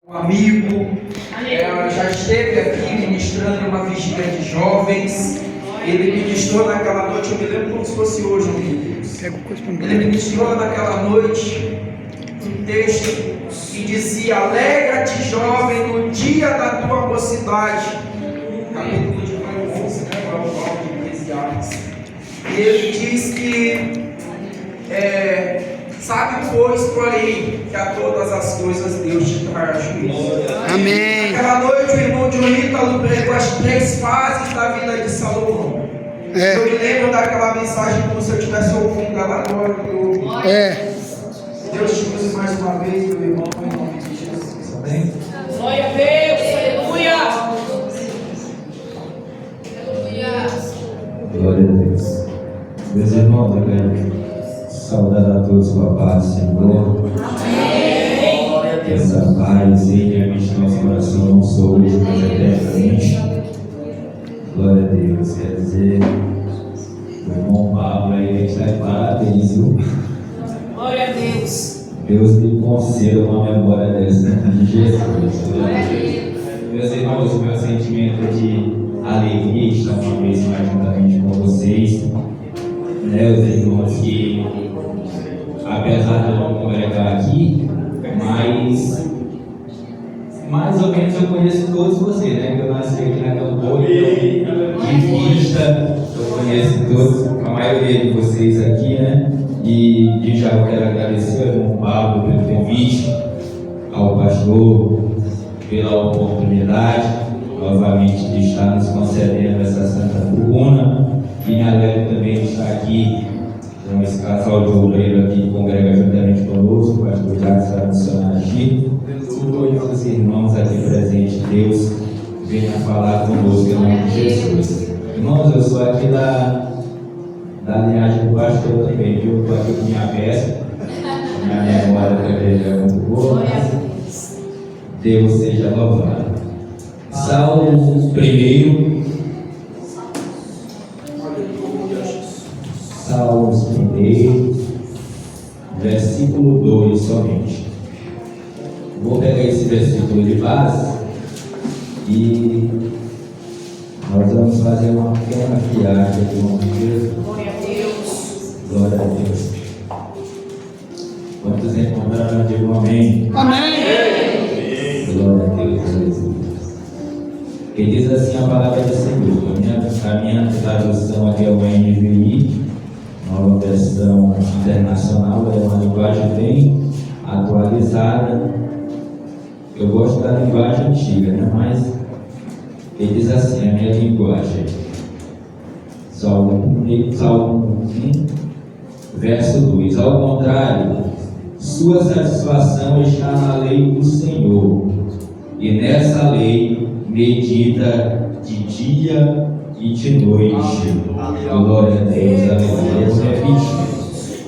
Um amigo, já esteve aqui ministrando em uma vigília de jovens. Ele ministrou naquela noite, eu me lembro como se fosse hoje, meu Deus. Ele ministrou naquela noite um texto que dizia: alegra-te, jovem, no dia da tua mocidade. Capítulo de número 11, né? O de Eclesiastes. E ele diz que sabe, pois, porém, que a todas as coisas Deus te trará juízo. Amém. Naquela noite o irmão de Ítalo pregou as 3 fases da vida de Salomão. Eu me lembro daquela mensagem como se eu estivesse ouvindo ela agora. Deus te use mais uma vez, meu irmão, em nome de Jesus. Amém? Glória a Deus, aleluia. Glória a Deus. Meus irmãos, eu quero saudar a todos com a paz do Senhor. Amém. Essa paz Ele habite no nosso coração, não só hoje, mas eternamente. Glória a Deus. Quer dizer, o irmão Pablo aí está de parabéns, viu? Glória a Deus. Deus me conceda uma memória dessa de Jesus. Glória a Deus. Meus irmãos, o meu sentimento é de alegria estar uma vez mais juntamente com vocês. Os irmãos que, apesar de eu não congregar aqui, mas mais ou menos eu conheço todos vocês, né? Eu nasci aqui na Campoura, de vista, eu conheço todos, a maioria de vocês aqui, né? E já eu quero agradecer ao irmão Pablo pelo convite, ao pastor pela oportunidade novamente de estar nos concedendo essa santa tribuna. E me alegro também de estar aqui com esse casal de obreiro aqui que congrega juntamente conosco, o pastor Jackson missionário aqui, todos os irmãos aqui presentes. Deus venha falar conosco em nome de Jesus. Irmãos, eu sou aqui da linhagem do pastor também, viu? Estou aqui com minha peça, minha memória também é muito boa, mas Deus seja louvado. Salmo 1. Salmos 1, versículo 2 somente. Vou pegar esse versículo de base e nós vamos fazer uma pequena viagem aqui no Deus. Glória a Deus. Glória a Deus. Quantos encontraram? Digo amém. Amém. Glória a Deus. Aleluia. Que diz assim a palavra do Senhor. A minha tradução aqui é o NVI. Nova versão internacional, é uma linguagem bem atualizada. Eu gosto da linguagem antiga, né? Mas ele diz assim, a minha linguagem. Salmo 1, verso 2. Ao contrário, sua satisfação está na lei do Senhor, e nessa lei medita de dia e de noite. Glória a Deus, aleluia. Eu repito.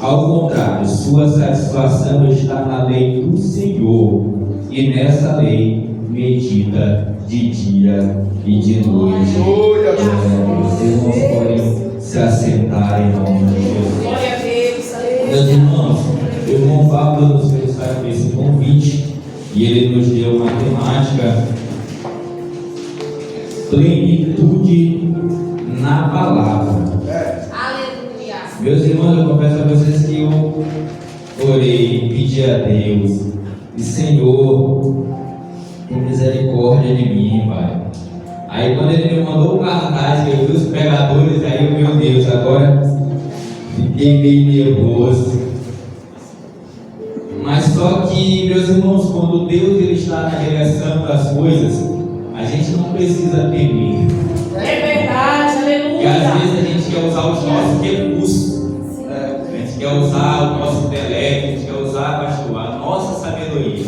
Ao contrário, sua satisfação está na lei do Senhor, e nessa lei medita de dia e de noite. Glória a Deus. Os irmãos podem se assentar em nome de Jesus. Glória a Deus, aleluia. Meus irmãos, o irmão Pablo nos fez esse convite e ele nos deu uma temática: plenitude na palavra. Aleluia. Meus irmãos, eu confesso a vocês que eu orei, pedi a Deus, e Senhor, tem misericórdia de mim, Pai. Aí quando ele me mandou o cartaz, que eu vi os pregadores, aí eu, meu Deus, agora fiquei meio nervoso. Mas só que, meus irmãos, quando Deus ele está na direção das coisas, a gente não precisa temer. É verdade, aleluia. E às vezes a gente quer usar os nossos recursos, a gente quer usar o nosso intelecto, a gente quer usar, pastor, a nossa sabedoria.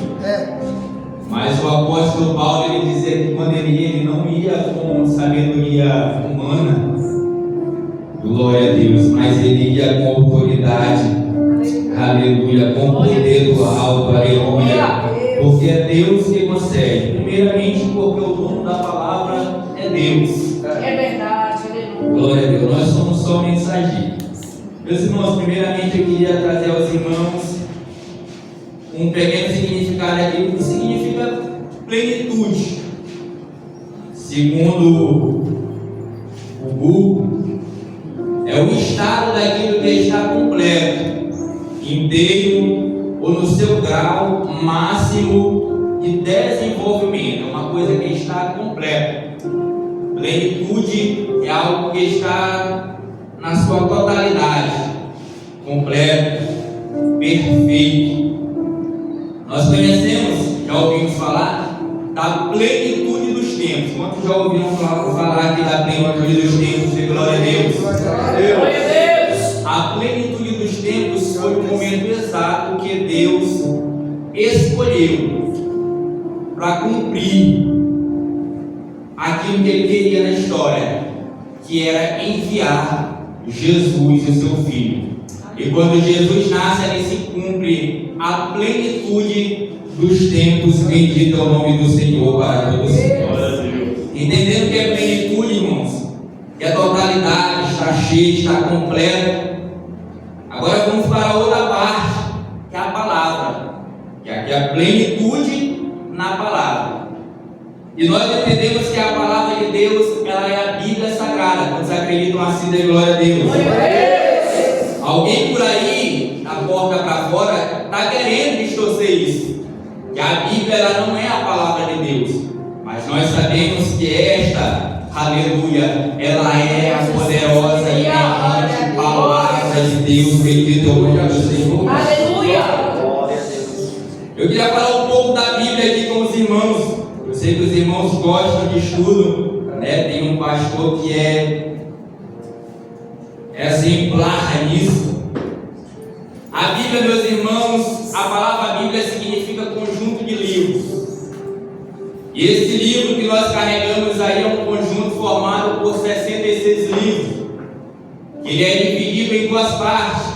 Mas o apóstolo Paulo ele dizia que quando ele ia, ele não ia com sabedoria humana, glória a Deus, mas ele ia com autoridade, aleluia, com poder do alto, aleluia, porque é Deus que concede. Primeiramente, porque o dono da palavra é Deus. É verdade, aleluia. Glória a Deus, nós somos só mensageiros. Meus irmãos, primeiramente eu queria trazer aos irmãos um pequeno significado aqui. O que significa plenitude. Segundo o Google, é o estado daquilo que está completo, inteiro ou no seu grau máximo de desenvolvimento. É uma coisa que está completa. Plenitude é algo que está na sua totalidade, completo, perfeito. Nós conhecemos, já ouvimos falar da plenitude dos tempos. Quantos já ouviram falar aqui da plenitude dos tempos? De glória a Deus. Glória a Deus. A plenitude dos tempos foi o momento exato que Deus escolheu para cumprir aquilo que Ele queria na história, que era enviar Jesus, o seu Filho. E quando Jesus nasce, ali se cumpre a plenitude dos tempos. Bendito é o nome do Senhor para todos. Entendendo que é plenitude, irmãos, que a totalidade está cheia, está completa. Agora vamos para a outra parte, que é a palavra, que aqui é a plenitude na palavra. E nós entendemos que a palavra de Deus, ela é a Bíblia Sagrada. Quantos acreditam assim? De glória a Deus. Alguém por aí, da porta para fora, está querendo distorcer isso, que a Bíblia ela não é a palavra de Deus, mas nós sabemos que esta, aleluia, ela é a poderosa e inerrante palavra de Deus. Bendito é o nome do Senhor. Aleluia. Eu queria falar um pouco da Bíblia aqui com os irmãos. Eu sei que os irmãos gostam de estudo, né? Tem um pastor que é exemplar nisso. A Bíblia, meus irmãos, a palavra Bíblia significa conjunto de livros. E esse livro que nós carregamos aí é um conjunto formado por 66 livros. Ele é dividido em duas partes.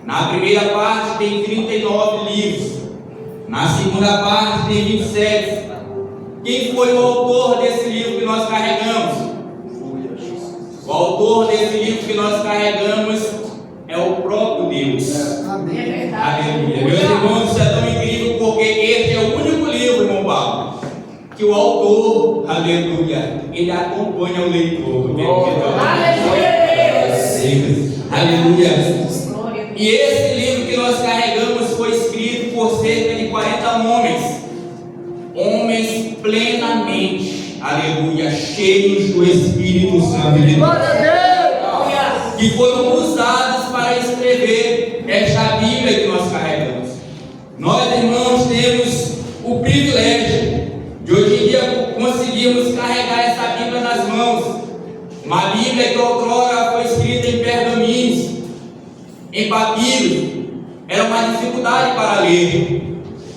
Na primeira parte tem 39 livros. Na segunda parte tem 27. Quem foi o autor desse livro que nós carregamos? O autor desse livro que nós carregamos é o próprio Deus. Amém. Aleluia. Meus irmãos, isso é tão incrível porque este é o único livro, irmão Paulo, que o autor, aleluia, ele acompanha o leitor. Aleluia. Aleluia. E esse livro que nós carregamos foi escrito por cerca de 40 homens plenamente, aleluia, cheios do Espírito Santo de Deus, que foram usados para escrever esta Bíblia que nós carregamos. Nós, irmãos, temos o privilégio de hoje em dia conseguirmos carregar essa Bíblia nas mãos. Uma Bíblia que outrora foi escrita em pergaminhos, em papiros, era uma dificuldade para ler.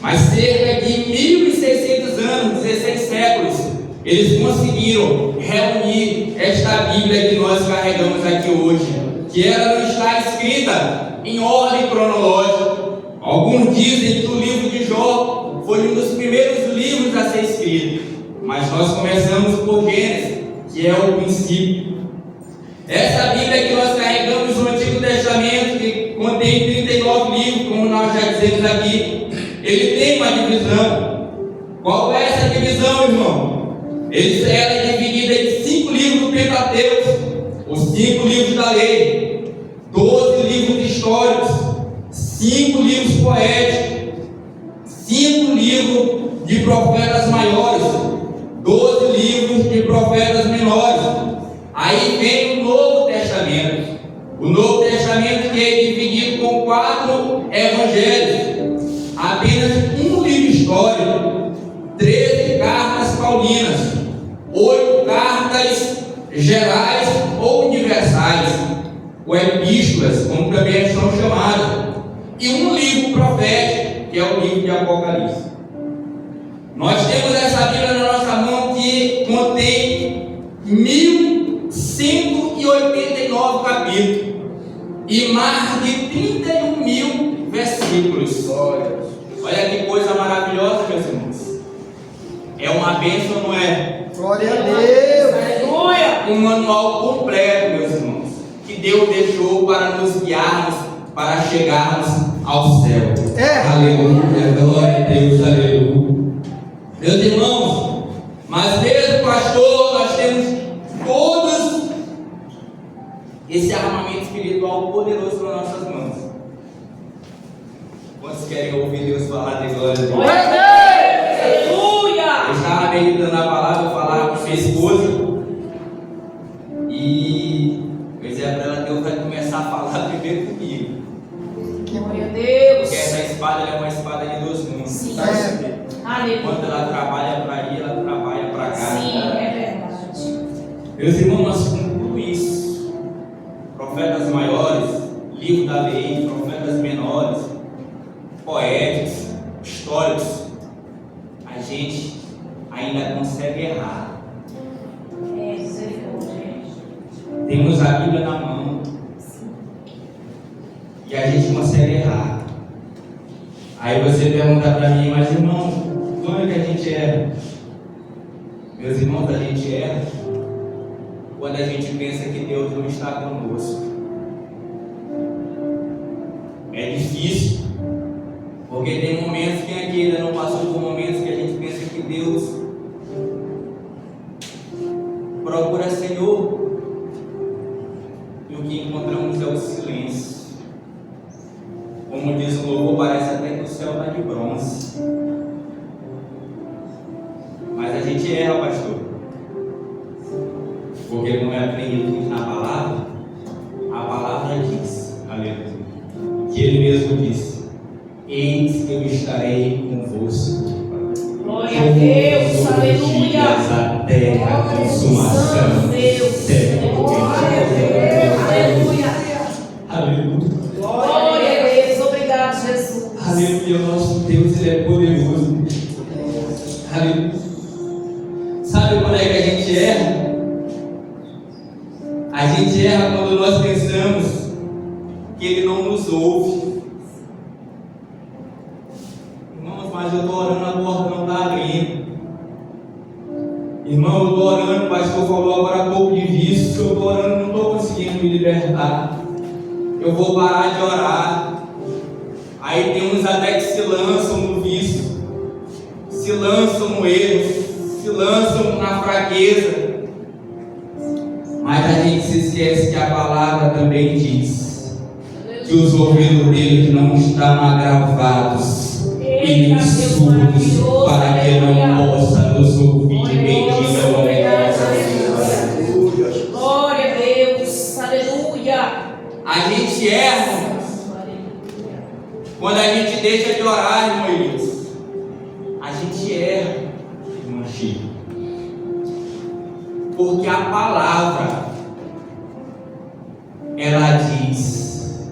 Mas cerca de 1.600 anos, 16 séculos, eles conseguiram reunir esta Bíblia que nós carregamos aqui hoje, que ela não está escrita em ordem cronológica. Alguns dizem que o livro de Jó foi um dos primeiros livros a ser escrito, mas nós começamos por Gênesis, que é o princípio. Essa Bíblia que nós carregamos no Antigo Testamento, que contém 39 livros, como nós já dizemos aqui, ele tem uma divisão. Qual é essa divisão, irmão? Ela é dividida em 5 livros do Pentateuco, os 5 livros da lei, 12 livros históricos, 5 livros poéticos, 5 livros de profetas maiores, 12 livros de profetas menores. Aí vem o Novo Testamento. O Novo Testamento que é dividido com 4 evangelhos, apenas um livro histórico, 13 cartas paulinas, 8 cartas gerais ou universais, ou epístolas, como também são chamadas, e um livro profético, que é o livro de Apocalipse. Nós temos essa Bíblia na nossa mão que contém 1.189 capítulos e mais de 31.000 versículos. Olha que coisa maravilhosa, meus irmãos. É uma bênção, não é? Glória a Deus. Aleluia. Um manual completo, meus irmãos, que Deus deixou para nos guiarmos, para chegarmos ao céu. É. Aleluia, glória a Deus, aleluia. Meus irmãos, mas mesmo, pastor, nós temos todos esse armamento espiritual poderoso nas nossas mãos. Quantos querem ouvir Deus falar de glória a Deus? Aleluia! Eu estava meditando a palavra, eu falava com minha esposa e eu dizia para ela: Deus vai começar a falar primeiro comigo. Glória a Deus! Porque essa espada ela é uma espada de dois mundos. Sim. Sabe? Aleluia! Enquanto ela trabalha para ir, ela trabalha para cá. Sim, é verdade. Meus irmãos, nós com tudo isso, profetas maiores, livro da lei, profetas menores, poéticos, históricos, a gente ainda consegue errar. É, Senhor, gente. Temos a Bíblia na mão e a gente consegue errar. Aí você pergunta para mim: mas irmão, como é que a gente erra? Meus irmãos, a gente erra quando a gente pensa que Deus não está conosco. É difícil, porque tem momentos, quem aqui ainda não passou por momentos que a gente pensa que Deus procura Senhor, e o que encontramos é o silêncio. Como diz o louvor, parece até que o céu está de bronze. Mas a gente erra, pastor, porque como é aprendido na palavra, a palavra diz, aleluia, que ele mesmo disse: eis que eu estarei convosco. Glória a Deus, aleluia. Até a consumação. Deus. Glória a Deus, aleluia. Aleluia. Glória a Deus, obrigado, Jesus. Aleluia, o nosso Deus, ele é poderoso. Aleluia. Sabe quando é que a gente erra? A gente erra quando nós pensamos que ele não nos ouve. Irmãos, mas eu estou orando, a porta não está abrindo. Irmão, eu estou orando, o pastor falou agora há pouco de vício. Eu estou orando, não estou conseguindo me libertar. Eu vou parar de orar. Aí tem uns até que se lançam no vício, se lançam no erro, se lançam na fraqueza. Mas a gente se esquece que a palavra também diz que os ouvidos dele não estão agravados e nem surdos, para que não possa nos ouvir. Bendito é o nome de Deus. Glória a Deus, aleluia. A gente erra quando a gente deixa de orar, irmão Elias. A gente erra, irmão Chico, porque a palavra ela diz: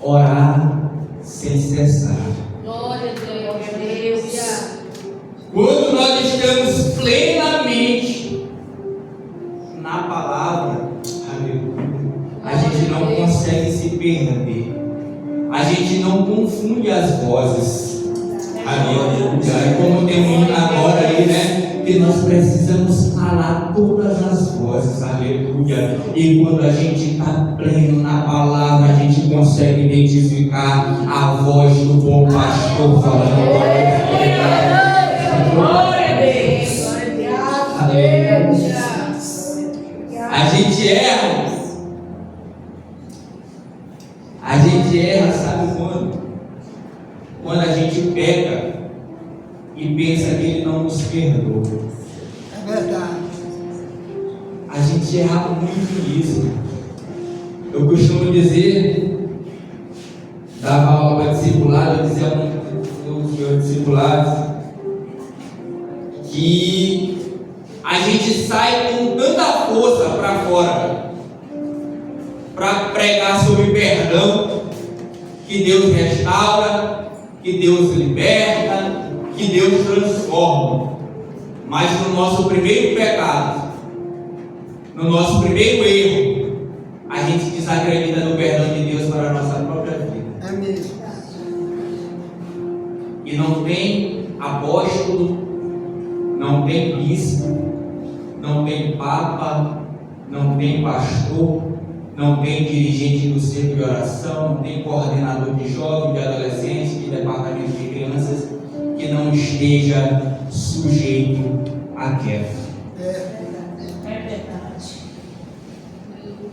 orar sem cessar. Glória a Deus. Quando nós estamos plenamente na palavra, aleluia, a gente não consegue se perder. A gente não confunde as vozes. Aleluia. E como tem um hino agora aí, né? Que nós precisamos falar todas as vozes. Aleluia. E quando a gente está pleno na palavra, a gente consegue identificar a voz do bom pastor falando. Glória a Deus. Aleluia. A gente erra. A gente erra, sabe quando? Quando a gente peca e pensa que ele não nos perdoa. É verdade. A gente erra muito nisso. Eu costumo dizer, dava aula para discipulado, eu dizia aos meus discipulados que a gente sai com tanta força para fora para pregar sobre perdão, que Deus restaura, que Deus liberta, que Deus transforma. Mas no nosso primeiro pecado, no nosso primeiro erro, a gente desacredita no perdão de Deus para a nossa própria vida. É mesmo. E não tem apóstolo, não tem bispo, não tem papa, não tem pastor, não tem dirigente do centro de oração, não tem coordenador de jovens, de adolescentes, de departamento de crianças, que que não esteja sujeito à queda.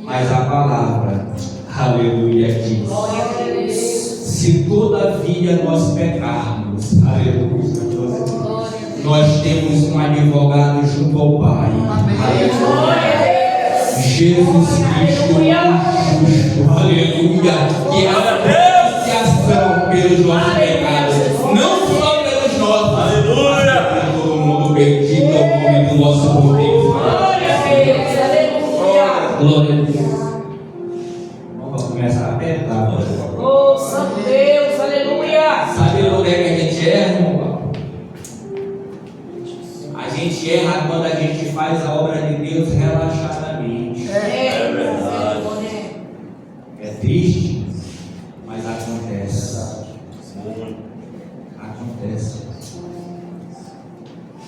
Mas a palavra, aleluia, diz: se todavia nós pecarmos, aleluia, nós temos um advogado junto ao Pai, aleluia, Jesus Cristo, o justo, aleluia, que é a propiciação pelos nossos pecados, não só pelos nossos, aleluia, para todo mundo. Bendito é o nome do nosso Deus. Glória a Deus. Vamos começar a apertar. Oh, Santo Deus, aleluia. Sabe onde é que a gente erra, irmão? A gente erra quando a gente faz a obra de Deus relaxadamente. É verdade. É triste, mas acontece. Acontece.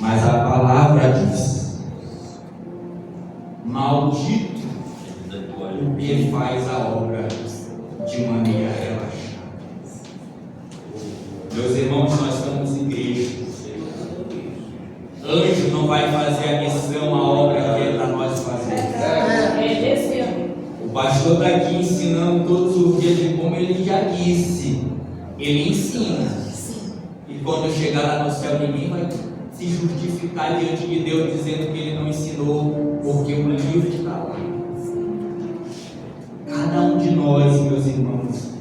Mas a palavra diz: maldito o que faz a obra de maneira relaxada. Meus irmãos, nós estamos igreja. Anjo não vai fazer a missão, a obra que é para nós fazer. O pastor está aqui ensinando todos os dias, e como ele já disse, ele ensina. E quando chegar lá no céu, ninguém vai se justificar diante de Deus dizendo que ele não ensinou, porque o livro está lá. Cada um de nós, meus irmãos,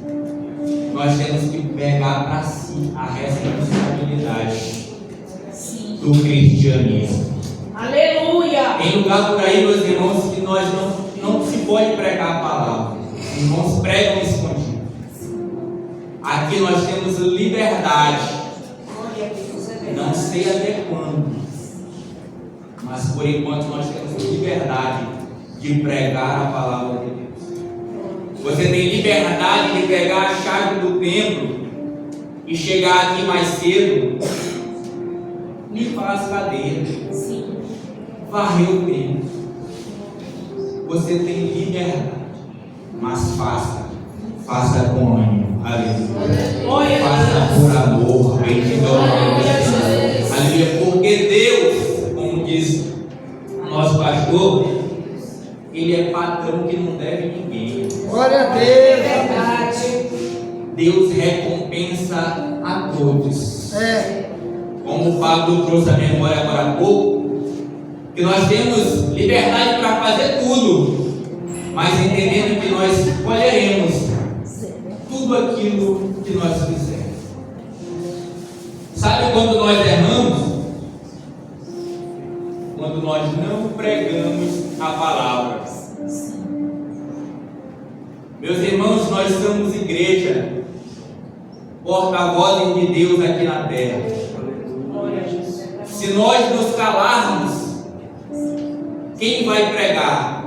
nós temos que pegar para si a responsabilidade do cristianismo. Aleluia! Tem lugar por aí, meus irmãos, que nós não se pode pregar a palavra. Os irmãos pregam escondido. Aqui nós temos liberdade. Não sei até quando, mas por enquanto nós temos liberdade de pregar a palavra de Deus. Você tem liberdade de pegar a chave do templo e chegar aqui mais cedo, limpar as cadeiras, varrer o templo. Você tem liberdade, mas faça com ânimo. Aleluia. Faça por amor. Bendito é o nome de Jesus. Aleluia. Porque Deus, como diz o nosso pastor, Ele é patrão que não deve ninguém. Glória a Deus. Deus recompensa a todos. Como o Pablo trouxe a memória agora há pouco, que nós temos liberdade para fazer tudo, mas entendendo que nós colheremos tudo aquilo que nós fizermos. Sabe quando nós erramos? Quando nós não pregamos a palavra. Meus irmãos, nós somos igreja, porta-vozes de Deus aqui na terra. Se nós nos calarmos, quem vai pregar?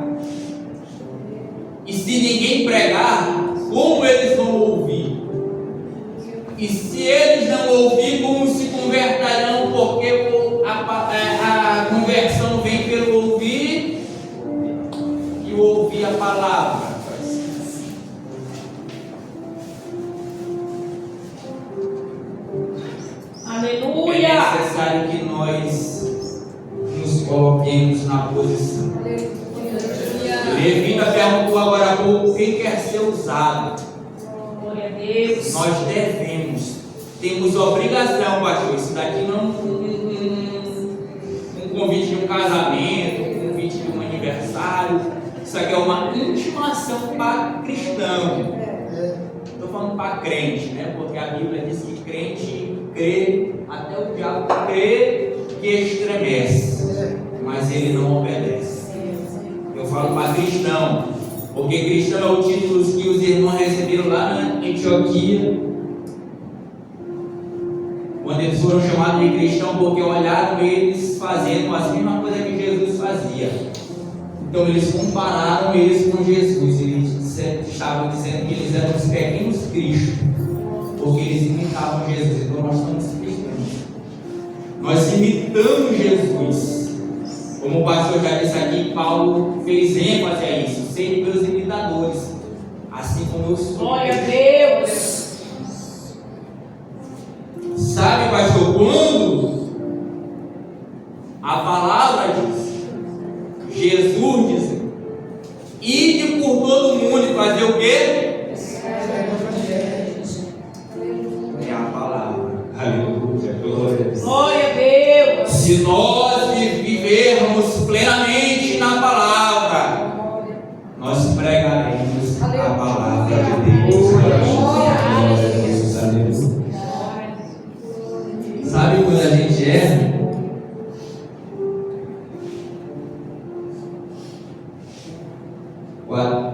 E se ninguém pregar, como eles vão ouvir? E se eles não ouvir, como se converterão? Porque a conversão vem pelo ouvir e ouvir a palavra. Aleluia! É necessário que nós nos coloquemos na posição. Levita perguntou agora há pouco: quem quer ser usado? Glória a Deus. Nós temos obrigação, pastor. Isso daqui não é um convite de um casamento, um convite de um aniversário. Isso aqui é uma intimação para cristão. Estou falando para crente, né? Porque a Bíblia diz que crente crê, até o diabo crê que estremece, mas ele não obedece. Eu falo para cristão, porque cristão é o título que os irmãos receberam lá na Antioquia, quando eles foram chamados de cristão, porque olharam eles fazendo a mesma coisa que Jesus fazia. Então eles compararam eles com Jesus. Eles estavam dizendo que eles eram os pequenos Cristo, porque eles imitavam Jesus. Então nós estamos cristãos, nós imitamos Jesus. Como o pastor já disse aqui, Paulo fez ênfase a isso: serem meus imitadores, assim como eu sou. Glória a Deus. Sabe, pastor, quando a palavra diz, Jesus diz, ide por todo mundo e fazer o quê? É a palavra. Aleluia, glória a Deus. Glória a Deus. Se nós vivermos plenamente na palavra, nós pregaremos a palavra de Deus. Glória a Deus, aleluia. Sabe quando a gente erra?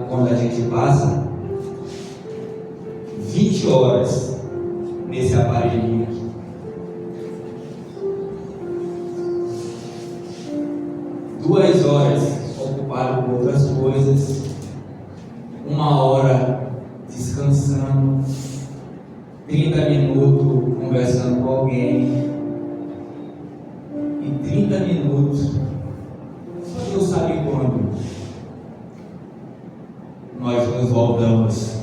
Quando a gente passa 20 horas nesse aparelhinho aqui. Duas horas ocupado com outras coisas, 1 hora descansando, 30 minutos conversando com alguém e 30 minutos. Só Deus sabe quando nós nos voltamos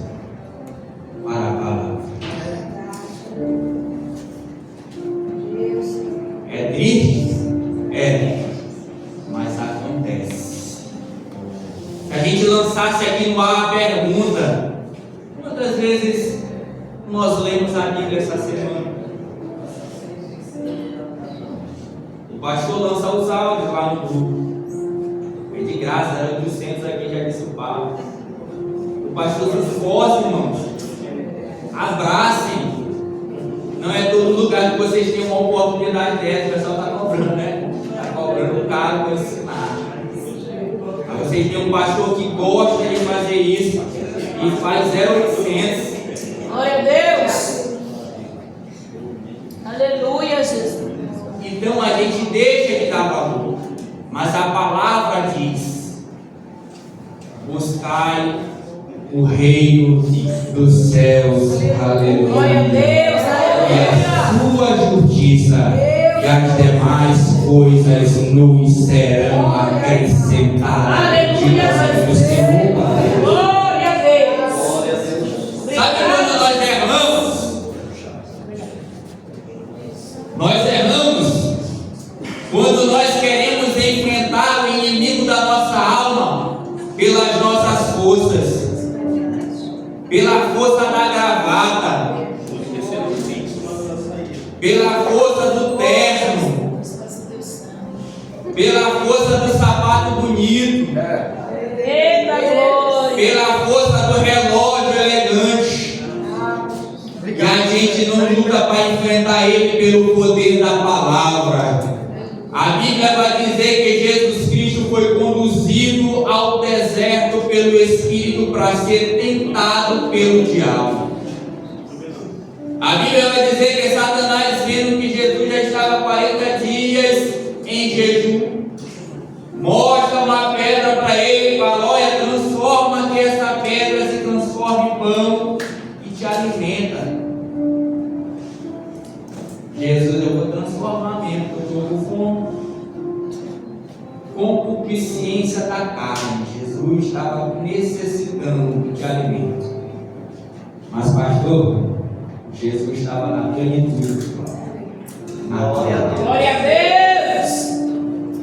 para a palavra. É triste? É. Mas acontece. Se a gente lançasse aqui no ar a pergunta, quantas vezes nós lemos a Bíblia essa semana? O pastor lança os áudios lá no grupo. É de graça, era 800 aqui, já disse o papo. O pastor se esforça, irmãos. Abracem. Não é todo lugar que vocês têm uma oportunidade dessa. O pessoal está cobrando, né? Está cobrando caro para ensinar. Mas vocês têm um pastor que gosta de fazer isso e faz 0800. Glória a Deus. Aleluia, Jesus. Então a gente deixa de dar valor. Mas a palavra diz: buscai o reino dos céus, aleluia. Glória a Deus, E a aleluia. sua justiça e as demais coisas nos serão acrescentadas. Aleluia, Jesus. Glória a Deus. Sabe quando nós erramos? Nós erramos quando nós queremos enfrentar o inimigo da nossa alma pelas nossas forças, pela força da gravata, pela força do terno, pela força do sapato bonito, Eita glória. pela força do relógio elegante. E a gente não luta para enfrentar ele pelo poder da palavra. A Bíblia vai dizer que Jesus Cristo foi conduzido ao deserto pelo Espírito para ser tentado pelo diabo. A Bíblia vai dizer que Satanás, vendo que Jesus já estava 40 dias em jejum, mostra uma pedra para ele e fala: olha, transforma que essa pedra se transforme em pão e te alimenta. Jesus, eu vou transformar mesmo, porque eu estou com concupiscência da carne. Jesus estava necessitando de alimento. Mas, pastor, Jesus estava na plenitude. Na glória a Deus. Glória a Deus.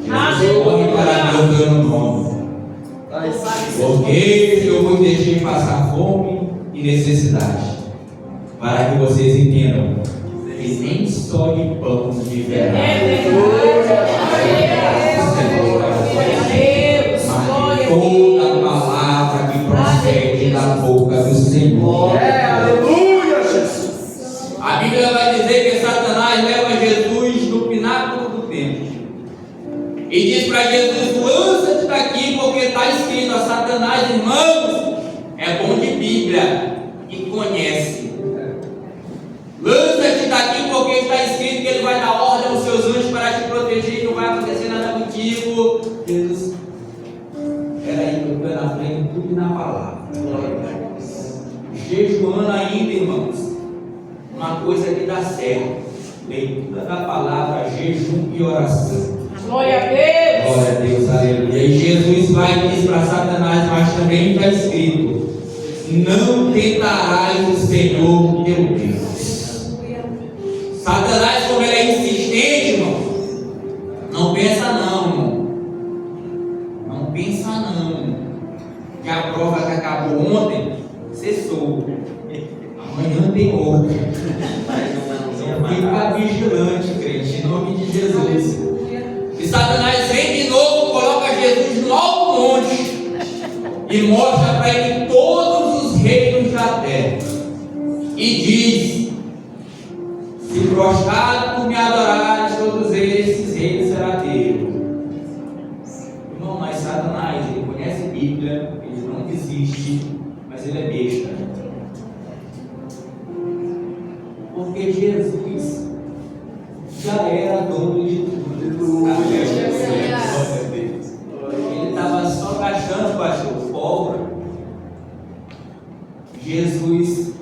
Jesus corre para Deus dando nome. Porque eu vos deixei passar fome e necessidade, para que vocês entendam que nem só de pão viverá, mas toda palavra que procede da boca do Senhor. Aleluia, Jesus. A Bíblia vai dizer que Satanás leva Jesus no pináculo do templo e diz para Jesus: lança-te daqui, porque está escrito. A Satanás, irmãos, é bom de Bíblia e conhece. Lança-te daqui, porque está escrito que ele vai dar ordem aos seus anjos para te proteger e não vai acontecer nada contigo. Jesus, peraí, eu estou na frente, tudo na palavra. Jejuando ainda, irmãos, uma coisa que dá certo: leitura da palavra, jejum e oração. Glória a Deus. Glória a Deus, aleluia. E Jesus vai e diz para Satanás, mas também está escrito: não tentarás o Senhor teu Deus. Satanás, como ele é insistente, irmão, não pensa não, irmão. Não pensa não. Que a prova que acabou ontem, cessou. Amanhã tem outra. Fica vigilante, crente, em nome de Jesus. E Satanás vem de novo, coloca Jesus no alto monte e mostra para ele todos os reinos da terra. E diz: se prostrado tu me adorares, todos esses reinos será teu. Irmão, mas Satanás, ele conhece a Bíblia, ele não desiste, mas ele é besta. Porque Jesus já era dono de tudo. Ele estava só gastando, pastor, pólvora. Jesus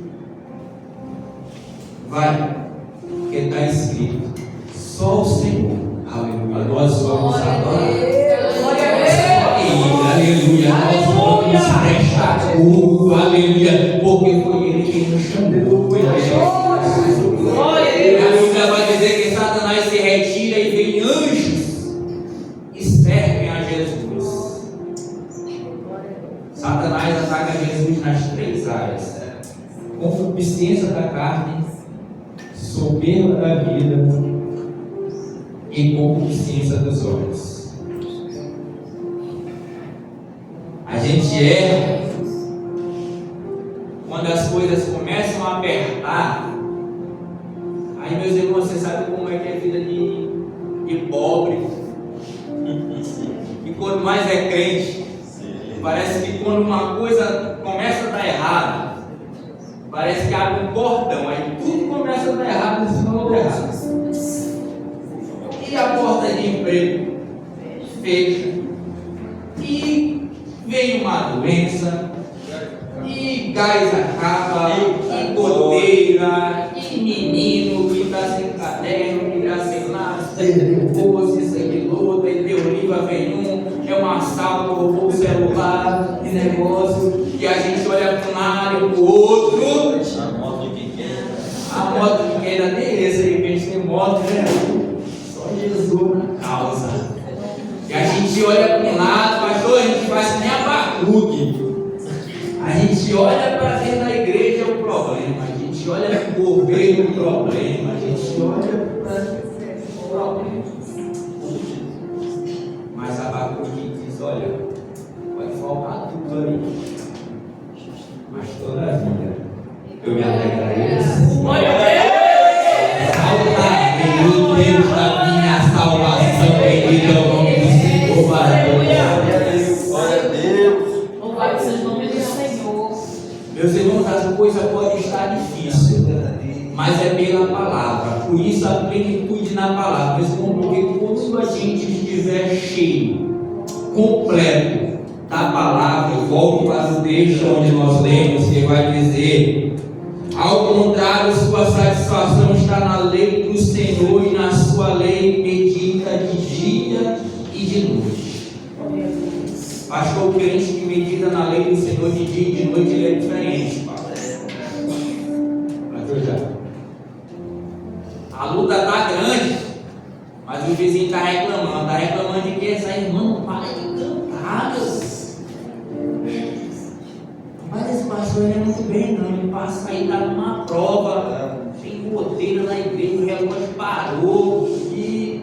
vai, porque está escrito: só o Senhor, aleluia, nós vamos adorar. Aleluia, nós vamos prestar culto, aleluia, porque foi Ele quem nos chamou. A Bíblia vai dizer que Satanás se retira e vem anjos e servem a Jesus. Satanás ataca Jesus nas três áreas: concupiscência da carne, soberba da vida e concupiscência dos olhos. A gente erra quando as coisas começam a apertar. Aí, meus irmãos, você sabe como é que é a vida de pobre. E quanto mais é crente, parece que quando uma coisa começa a dar errado, parece que abre um portão, aí tudo começa a dar errado, isso não dá errado. E a porta de emprego fecha, e vem uma doença, e gás acaba, e goteira, e menino que está sem caderno, que está sem nada, perdeu bolsa, isso aqui luta, e deu oliva, vem é um assalto, roubou o celular, de negócio, e a gente olha para um lado e para o outro. A moto pequena nem esse, de repente tem moto, né? Só Jesus na causa. E a gente olha para um lado, pastor, a gente faz nem a Abacuque. A gente olha para dentro da igreja, é um problema. A gente olha para o governo, é um problema. A gente olha para o problema. Mas Abacuque diz: olha, pode faltar tudo aí, mas toda a vida eu me alegrarei. Saltarei o Deus da minha salvação, bendito é o nome do Senhor, glória a Deus. Louvado seja o nome do Senhor. Meus irmãos, a coisa pode estar difícil, mas é pela palavra. Por isso a plenitude na palavra. Meus irmãos, porque quando a gente estiver cheio, completo da palavra, eu volto para o texto onde nós lemos, que vai dizer: ao contrário, sua satisfação está na lei do Senhor, e na sua lei medita de dia e de noite. Pastor, o crente que medita na lei do Senhor de dia e de noite, ele é diferente, pastor. A luta está grande, mas o vizinho está reclamando. Está reclamando de que essa irmã não para de cantar, Deus. Mas esse pastor não é muito bem, não. Ele passa aí, está numa prova, tem goteira na igreja, o relógio parou e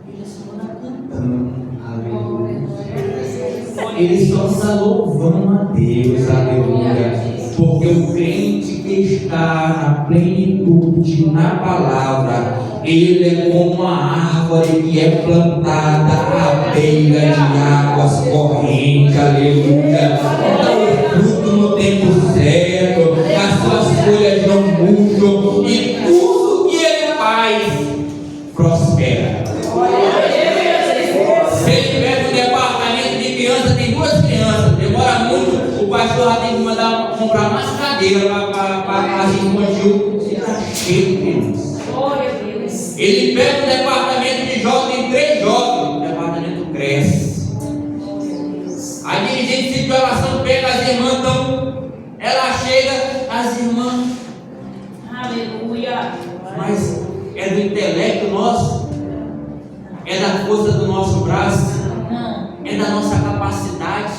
ele só anda cantando. Aleluia. Ele só está louvando a Deus, aleluia. Porque o crente que está na plenitude na palavra, ele é como uma árvore que é plantada à beira de águas correntes, aleluia. Dá o fruto no tempo certo, as suas folhas não murcham, e tudo que ele faz prospera. Se ele pega um departamento de criança, tem duas crianças, demora muito, o pastor já tem que mandar comprar mais cadeira para a casa infantil, ele está cheio de crianças. Ele pega um departamento de jovens, tem 3 jovens, o departamento cresce. A dirigente de situação pega as irmãs, então ela chega, as irmãs, aleluia. mas é do nosso braço, é da nossa capacidade.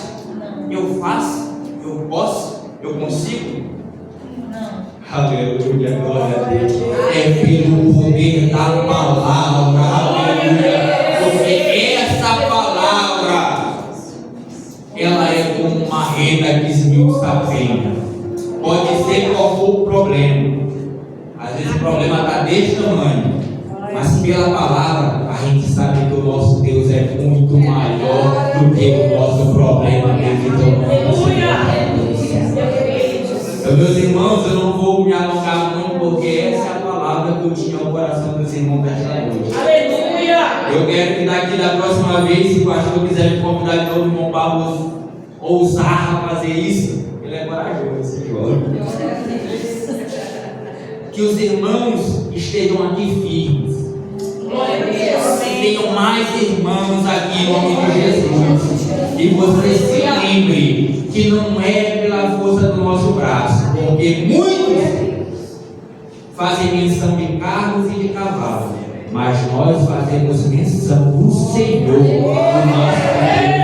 Eu faço, eu posso, eu consigo. Aleluia, glória a Deus. É pelo poder da palavra, aleluia. Porque essa palavra, ela é como uma renda que esmiuça a pena. Pode ser qual for o problema. Às vezes o problema está desse tamanho, mas pela palavra a gente sabe que o nosso Deus é muito maior do que o nosso problema. Meus irmãos, eu não vou me alongar muito, porque essa é a palavra que eu tinha no coração dos irmãos desta noite. Aleluia! Eu quero que daqui da próxima vez, se o pastor quiser me convidar de novo, irmão Pablo, ousar a fazer isso, ele é corajoso, esse jovem. Que os irmãos estejam aqui firmes. Que tenham mais irmãos aqui em nome de Jesus. E você se lembre que não é pela força do nosso braço, porque muitos fazem menção de carros e de cavalos, mas nós fazemos menção do Senhor, do nosso Deus.